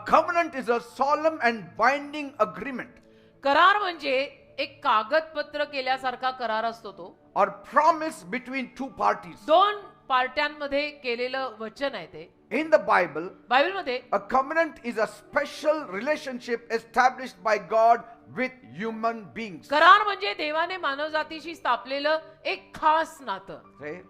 covenant is a solemn and binding agreement करार म्हणजे एक कागदपत्र केल्यासारखा करार असतो तो, or promise between two parties. दोन पार्ट्यांमध्ये केलेलं वचन आहे ते. In the Bible, बायबलमध्ये a covenant is a special relationship established by God with human beings. करार म्हणजे देवाने मानवजातीशी स्थापलेलं एक खास नातं. Say,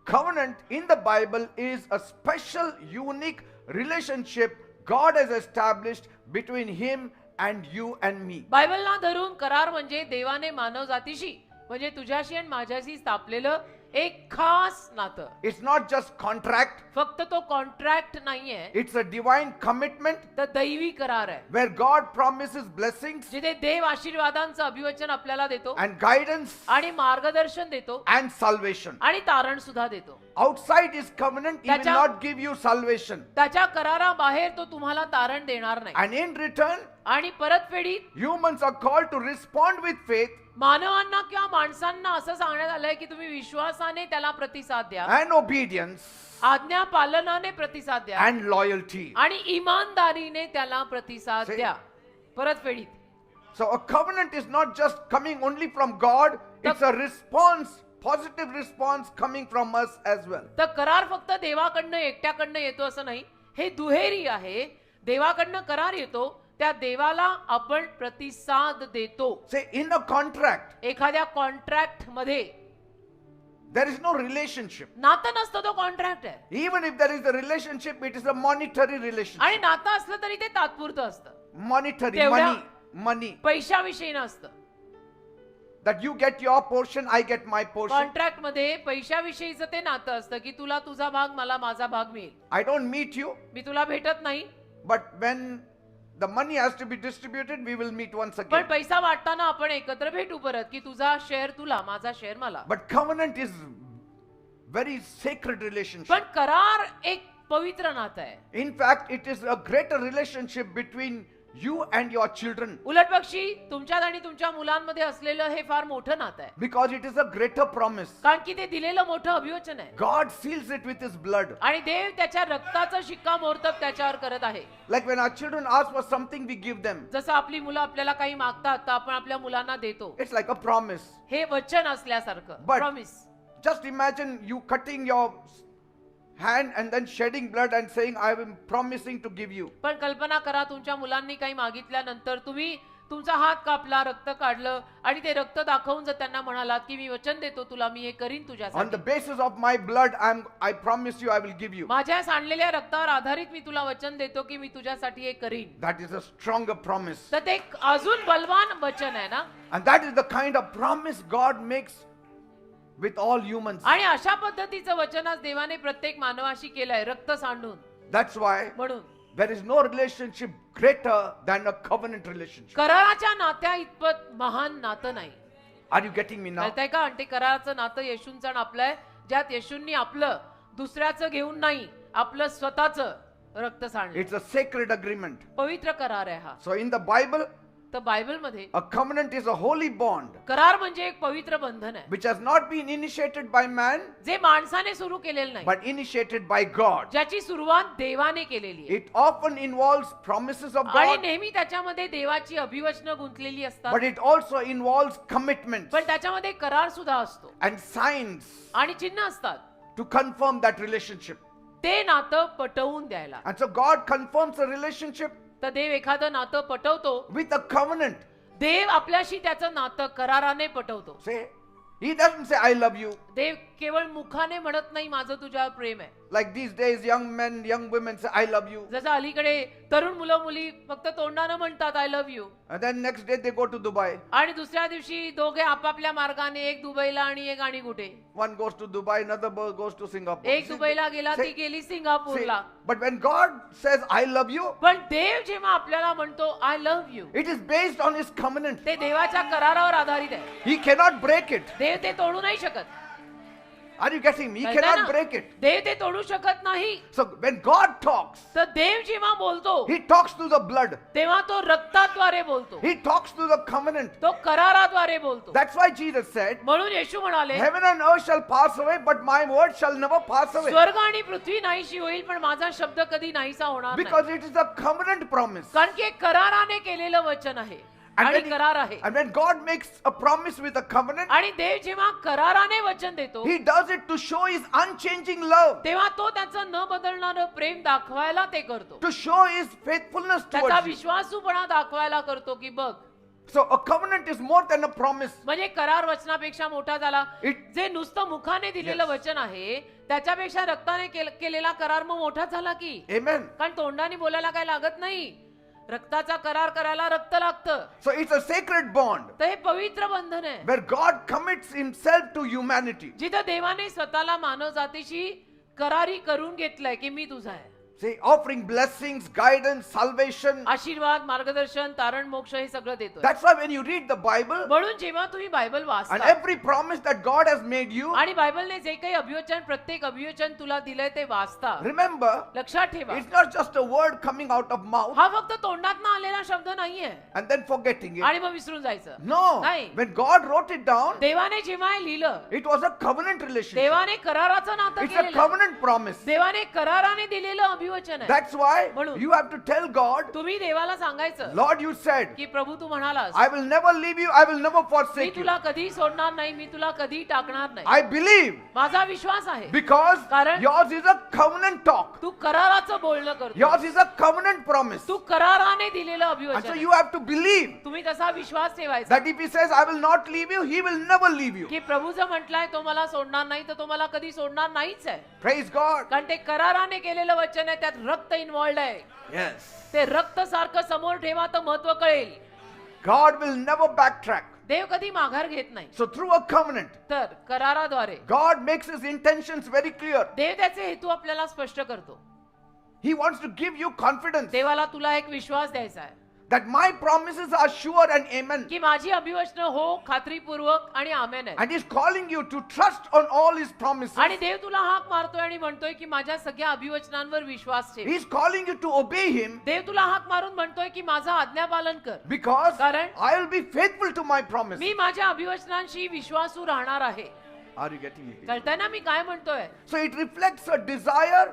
covenant in the Bible is a special, unique relationship God has established between Him and you and me. बायबलला धरून करार म्हणजे देवाने मानवजातीशी म्हणजे तुझ्याशी आणि माझ्याशी स्थापलेलं एक खास नातं. It's not just contract, फक्त तो कॉन्ट्रॅक्ट नाहीये, it's a divine commitment तर दैवी करार आहे, where God promises blessings जिथे देव आशीर्वादांचं अभिवचन आपल्याला देतो and guidance आणि मार्गदर्शन देतो and salvation. आणि तारण सुद्धा देतो. Outside His covenant, He will not give you salvation. त्याच्या कराराबाहेर तो तुम्हाला तारण देणार नाही. And in return, आणि परतफेडीत humans are called to respond with faith मानवांना किंवा माणसांना असं सांगण्यात आलंय की तुम्ही विश्वासाने त्याला प्रतिसाद द्या, and obedience आज्ञा पालनाने प्रतिसाद द्या and loyalty. आणि इमानदारीने त्याला प्रतिसाद See? द्या. परतफेडीत So a covenant is not just coming only from God, it's a response, positive response coming from us as well. तर करार फक्त देवाकडनं एकट्याकडनं येतो असं नाही, हे दुहेरी आहे. देवाकडनं करार येतो, त्या देवाला आपण प्रतिसाद देतो. Say, in a contract, एखाद्या कॉन्ट्रॅक्ट मध्ये there is no relationship. नातं नसतं, तो कॉन्ट्रॅक्ट आहे. Even if there is a relationship, it is a monetary relationship. आणि नातं असलं तरी ते तात्पुरतं असतं, Monetary, तेवढ्या- money. पैशाविषयी नसतं. That you get your portion, I get my portion. Contract मध्ये पैशाविषयीचं ते नातं असतं की तुला तुझा भाग, मला माझा भाग मिळेल. I don't meet you, मी तुला भेटत नाही, but when the money has to be distributed, we will meet once पण again. पैसा वाटताना आपण एकत्र भेटू परत, की तुझा शेअर तुला, माझा शेअर मला. But covenant is very sacred relationship. पण करार एक पवित्र नातं आहे. In fact, it is a greater relationship between you and your children, उलट पक्षी तुमच्यात आणि तुमच्या मुलांमध्ये असलेलं हे फार मोठं नातं आहे, because it is a greater promise. कारण की ते दिलेलं मोठं अभिवचन आहे God seals it with His blood. आणि देव त्याच्या रक्ताचं शिक्कामोर्तब त्याच्यावर करत आहे. Like when our children ask for something, we give them. जसं आपली मुलं आपल्याला काही मागतात तर आपण आपल्या मुलांना देतो. It's like a promise. हे वचन असल्यासारखं, But- promise. Just imagine you cutting your hand and then shedding blood and saying, I am promising to give you. पण कल्पना करा, तुमच्या मुलांनी काही मागितल्यानंतर तुम्ही तुमचा हात कापला, रक्त काढलं आणि ते रक्त दाखवून जर त्यांना म्हणालात की मी वचन देतो तुला, मी हे करीन On तुझ्यासाठी, the basis of my blood, I promise you I will give you. माझ्या सांडलेल्या रक्तावर आधारित मी तुला वचन देतो की मी तुझ्यासाठी हे करीन. That is a stronger promise. तर ते एक अजून बलवान वचन आहे ना. And that is the kind of promise God makes with all humans. आणि अशा पद्धतीचं वचन आज देवाने प्रत्येक मानवाशी केलंय, रक्त सांडून. That's why म्हणून there is no relationship greater than a covenant relationship. कराराच्या नात्या इतपत महान नातं नाही. Are you getting me now? कळतंय का? आणि ते कराराचं नातं येशूंचं आणि आपलं आहे, ज्यात येशूंनी आपलं दुसऱ्याचं घेऊन नाही, आपलं स्वतःचं रक्त सांडलं. It's a sacred agreement. पवित्र करार आहे हा. So in the Bible, तर बायबलमध्ये a covenant is a holy bond करार म्हणजे एक पवित्र बंधन आहे, which has not been initiated by man जे माणसाने सुरू केलेलं नाही, but initiated by God. ज्याची सुरुवात देवाने केलेली आहे. It often involves promises of आणि God, नेहमी त्याच्यामध्ये देवाची अभिवचनं गुंतलेली असतात, but it also involves commitments पण त्याच्यामध्ये करार सुद्धा असतो and signs आणि चिन्ह असतात, to confirm that relationship. ते नातं पटवून द्यायला. And so God confirms a relationship तर देव एखादं नातं पटवतो, with a covenant. देव आपल्याशी त्याचं नातं कराराने पटवतो. Say, He doesn't say, I love you. देव केवळ मुखाने म्हणत नाही माझं तुझ्यावर प्रेम आहे. Like these days, young men, young women say, I love you. जसं अलीकडे तरुण मुलं मुली फक्त तोंडानं म्हणतात I love you, And then next day they go to Dubai. आणि दुसऱ्या दिवशी दोघे आपापल्या मार्गाने, एक दुबईला आणि एक आणि कुठे, One goes to Dubai, another goes to Singapore. एक दुबईला गेला, ती गेली See, सिंगापूरला. but when God says, I love you, पण देव जेव्हा आपल्याला म्हणतो I love you, it is based on His covenant. ते देवाच्या करारावर आधारित आहे. He cannot break it. देव ते तोडू नाही शकत. Are you getting me? He कळतंय cannot ना? break it. देव ते तोडू शकत नाही. So when God talks, तर देव जेव्हा बोलतो He talks to the blood. तेव्हा तो रक्ताद्वारे बोलतो, He talks to the covenant. तो कराराद्वारे बोलतो. That's why Jesus said, म्हणून येशू म्हणाले, heaven and earth shall pass away, but my word shall never pass away. स्वर्ग आणि पृथ्वी नाहीशी होईल पण माझा शब्द कधी नाहीसा होणार नाही. Because it is a covenant promise. कारण की एक कराराने केलेलं वचन आहे आणि करार आहे. And when God makes a promise with a covenant, आणि देव जेव्हा कराराने वचन देतो He does it to show His unchanging love, तेव्हा तो त्याचं न बदलणारं प्रेम दाखवायला ते करतो, to show His faithfulness त्याचा towards you. विश्वासूपणा दाखवायला करतो की बघ. So a covenant is more than a promise. म्हणजे करार वचनापेक्षा मोठा झाला. It- जे नुसतं मुखाने दिलेलं वचन आहे त्याच्यापेक्षा रक्ताने केलेला करार मग मोठा झाला की. Amen. कारण तोंडाने बोलायला काय लागत नाही, रक्ताचा करार करायला रक्त लागतं. So it's a sacred bond तर हे पवित्र बंधन आहे where God commits Himself to humanity. जिथं देवाने स्वतःला मानव जातीशी करारी करून घेतलंय की मी तुझा आहे. See, offering blessings, guidance, salvation. आशीर्वाद, मार्गदर्शन, तारण, मोक्ष हे सगळं देतोय. That's why when you read the Bible म्हणून जेव्हा तुम्ही बायबल and वाचता every promise that God has made you, आणि बायबलने जे काही अभिवचन प्रत्येक अभिवचन तुला दिलंय ते वाचता, remember, लक्षात ठेवा it's not just a word coming out of mouth हा फक्त तोंडातनं आलेला शब्द नाहीये and then forgetting it. आणि मग विसरून जायचं. No, नाही. when God wrote it down, देवाने जेव्हा हे लिहिलं, it was a covenant relationship. देवाने कराराचं नातं It's a केलेलं, covenant promise. देवाने कराराने दिलेलं अभिवचन आहे. That's why म्हणून you have to tell God, तुम्ही देवाला सांगायचं Lord, you said, की प्रभू तू म्हणालास I will never leave you, I will never me forsake you. तुला कधी सोडणार नाही, मी तुला कधी टाकणार नाही. I believe माझा विश्वास आहे because कारण yours is a covenant talk. तू कराराचं बोलणं करतो, Yours is a covenant promise. तू कराराने दिलेलं And अभिवचन so आहे. you have to believe तुम्ही तसा विश्वास ठेवायचा that if He says, I will not leave you, He will never leave you. की प्रभू जर म्हटलाय तो मला सोडणार नाही तर तो मला कधी सोडणार नाहीच आहे. Praise God. कारण ते कराराने केलेलं वचन आहे, त्यात रक्त इन्व्हॉल्ड आहे. Yes. ते रक्त सारखं समोर ठेवा तर महत्व कळेल. God will never backtrack. देव कधी माघार घेत नाही. So through a covenant, तर कराराद्वारे God makes His intentions very clear. देव त्याचे हेतू आपल्याला स्पष्ट करतो. He wants to give you confidence देवाला तुला एक विश्वास द्यायचा आहे that my promises are sure and amen. की माझी अभिवचनं हो, खात्रीपूर्वक आणि आमेन आहे. And He's calling you to trust on all His promises. आणि देव तुला हाक मारतोय आणि म्हणतोय की माझ्या सगळ्या अभिवचनांवर विश्वास ठेव. He's calling you to obey Him देव तुला हाक मारून म्हणतोय की माझा आज्ञापालन कर, because कारण I will be faithful to my promises. मी माझ्या अभिवचनांशी विश्वासू राहणार आहे. Are you getting me? कळतंय ना मी काय म्हणतोय? So it reflects a desire,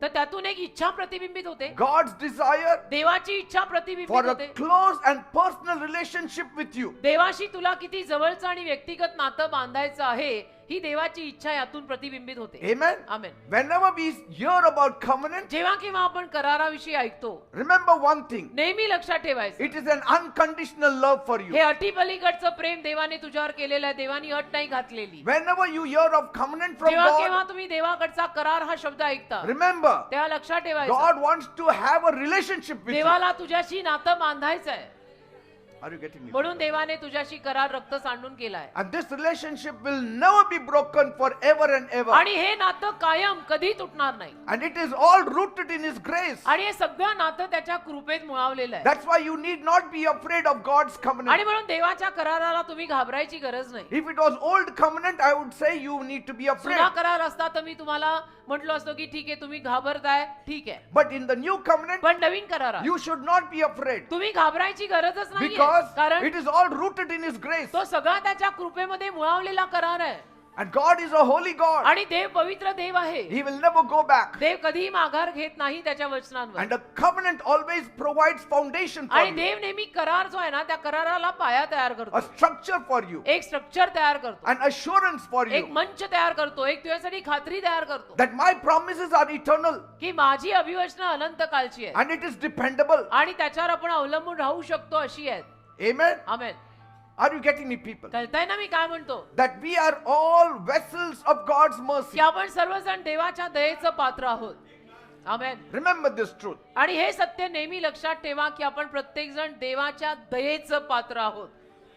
तर त्यातून एक इच्छा प्रतिबिंबित होते, God's desire देवाची इच्छा for प्रतिबिंबित a होते. close and personal relationship with you. देवाशी तुला किती जवळचं आणि व्यक्तिगत नातं बांधायचं आहे ही देवाची इच्छा यातून प्रतिबिंबित होते. Amen. Amen. Whenever we hear about covenant, जेव्हा केव्हा आपण कराराविषयी ऐकतो, remember one thing. नेहमी लक्षात ठेवायचं, It is an unconditional love for हे you. अटीपलीकडचं प्रेम देवाने तुझ्यावर केलेलं आहे. देवानी अट नाही घातलेली. Whenever you hear of covenant from जेव्हा केव्हा God, तुम्ही देवाकडचा करार हा शब्द ऐकता remember, तेव्हा लक्षात ठेवायचं, God wants to have a relationship with you. देवाला तुझ्याशी नातं बांधायचं आहे. Are you getting me? म्हणून देवाने तुझ्याशी करार रक्त सांडून केलाय. And this relationship will never be broken forever and ever. आणि हे नातं कायम कधी तुटणार नाही. And it is all rooted in His grace. आणि हे सगळं नातं त्याच्या कृपेत मुळावलेलं आहे. That's why you need not be afraid of God's आणि covenant. म्हणून देवाच्या कराराला तुम्ही घाबरायची गरज नाही. If it was old covenant, I would say you need to be afraid. जुना करार असता तर मी तुम्हाला म्हटलो असतो की ठीक आहे तुम्ही घाबरताय, ठीक आहे. But in the new covenant, पण नवीन करारात you should not be afraid तुम्ही घाबरायची गरजच नाही, because कारण it is all rooted in His grace. तो सगळा त्याच्या कृपेमध्ये मुळावलेला करार आहे. And God is a holy God. आणि देव पवित्र देव आहे. He will never go back. देव कधीही माघार घेत नाही त्याच्या वचनांवर. And a covenant always provides foundation for आणि you, देव नेहमी करार जो आहे ना त्या कराराला पाया तयार a करतो, structure for you, एक स्ट्रक्चर तयार करतो, an assurance for एक you मंच तयार करतो, एक तुझ्यासाठी खात्री तयार करतो that my promises are eternal की माझी अभिवचनं अनंत कालची आहे and it is dependable. आणि त्याच्यावर आपण अवलंबून राहू शकतो अशी आहेत. Amen. Amen. Are you getting me, people? कळतंय ना मी काय म्हणतो? That we are all vessels of God's mercy. की आपण सर्वजण देवाच्या दयेचं पात्र आहोत. आमेन. Remember this truth. आणि हे सत्य नेहमी लक्षात ठेवा की आपण प्रत्येक जण देवाच्या दयेचं पात्र आहोत.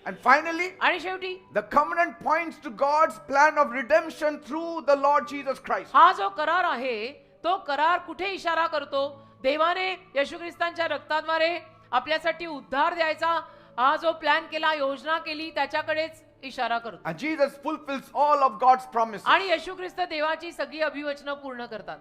And finally, आणि शेवटी the covenant points to God's plan of redemption through the Lord Jesus Christ. हा जो करार आहे तो करार कुठे इशारा करतो? देवाने येशू ख्रिस्तांच्या रक्ताद्वारे आपल्यासाठी उद्धार द्यायचा हा जो प्लॅन केला, योजना केली त्याच्याकडेच इशारा करतो And Jesus fulfills all of God's promises. आणि येशू ख्रिस्त देवाची सगळी अभिवचनं पूर्ण करतात.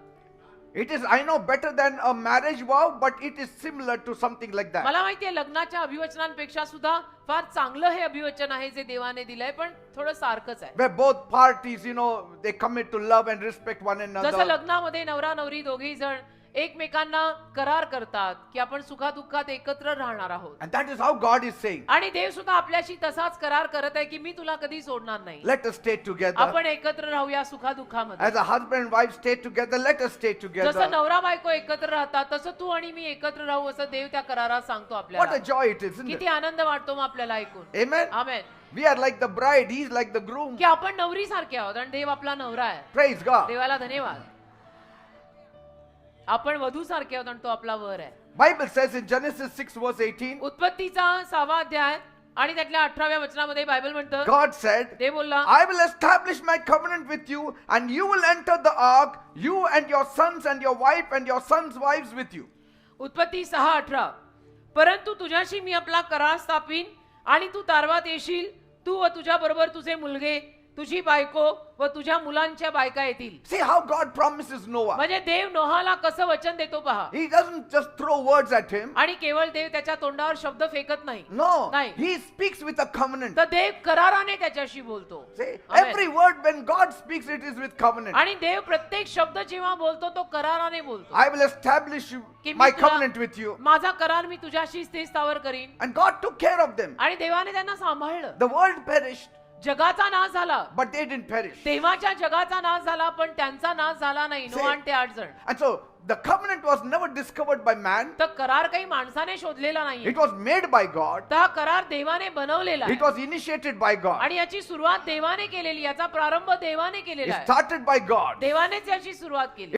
It is, I know, better than a marriage vow, but it is similar to something like that. मला माहितीये लग्नाच्या अभिवचनांपेक्षा सुद्धा फार चांगलं हे अभिवचन आहे जे देवाने दिलंय, पण थोडं सारखंच आहे. Where both parties, they commit to love and respect one जसं another. लग्नामध्ये नवरा नवरी दोघेही जण एकमेकांना करार करतात की आपण सुखादुःखात एकत्र राहणार आहोत. And that is how God is saying, आणि देव सुद्धा आपल्याशी तसाच करार करत आहे की मी तुला कधी सोडणार नाही. let us stay together. आपण एकत्र राहूया सुखादुःखामध्ये. As a husband and wife stay together, let us stay जसं together. नवरा बायको एकत्र राहतात तसं तू आणि मी एकत्र राहू असं देव त्या करारात सांगतो What a आपल्याला. joy it is, isn't किती it? आनंद वाटतो मग आपल्याला ऐकून. Amen. Amen. We are like the bride, he is like the groom. की आपण नवरी सारखे आहोत आणि देव आपला नवरा आहे. Praise God. देवाला धन्यवाद. आपण वधू सारखे आहोत आणि तो आपला वर आहे. Bible says in Genesis 6 verse 18, उत्पत्तीचा 6वा अध्याय आणि त्यातल्या 18व्या वचनामध्ये बायबल म्हणतं, God said, देव बोलला, I will establish my covenant with you, and you will enter the ark, you and your sons and your wife and your sons' wives with you. उत्पत्ती 6:18 परंतु तुझ्याशी मी आपला करार स्थापीन आणि तू तारवात येशील, तू व तुझ्या बरोबर तुझे मुलगे, तुझी बायको व तुझ्या मुलांच्या बायका येतील. See how God promises Noah. म्हणजे देव नोहाला कसं वचन देतो पहा. He doesn't just throw words at him. आणि केवळ देव त्याच्या तोंडावर शब्द फेकत नाही. No, नाही. he speaks with a covenant. तर देव कराराने त्याच्याशी बोलतो. See, Amen. every word when God speaks, it is with covenant. आणि देव प्रत्येक शब्द जेव्हा बोलतो तो कराराने बोलतो. I will establish की my मी तुला- covenant with you. माझा करार मी तुझ्याशी स्थिर स्थावर करीन. And God took care of them. आणि देवाने त्यांना सांभाळलं. The world perished, जगाचा नाश झाला, but they didn't perish. देवाच्या जगाचा नाश झाला पण त्यांचा नाश झाला नाही. See? नोह आणि ते 8 जण. And so the covenant was never discovered by man. तर करार काही माणसाने शोधलेला नाही. It was made by God. तर हा करार देवाने बनवलेला It आहे. was initiated by God. आणि याची सुरुवात देवाने केलेली, याचा प्रारंभ देवाने It केलेला आहे. started by God. देवानेच याची सुरुवात केली.